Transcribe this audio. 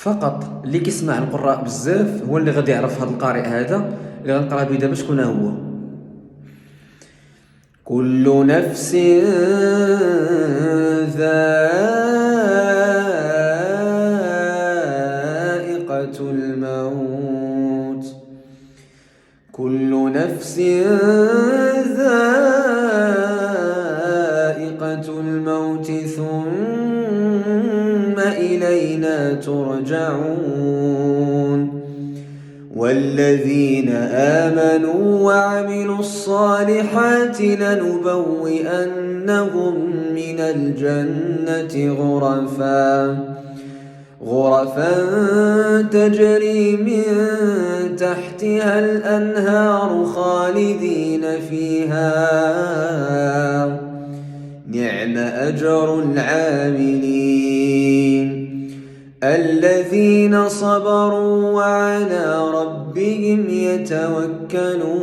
فقط اللي كيسمع القراء بزاف هو اللي غادي يعرف هذا القارئ هذا اللي غنقرا به دابا شكون هو. كل نفس ذائقة الموت. كل نفس ذائقة الموت ثم إلينا ترجعون. والذين آمنوا وعملوا الصالحات لنبوئنهم من الجنة غرفا تجري من تحتها الأنهار خالدين فيها، نعم أجر العاملين الذين صبروا وعلى ربهم يتوكلون.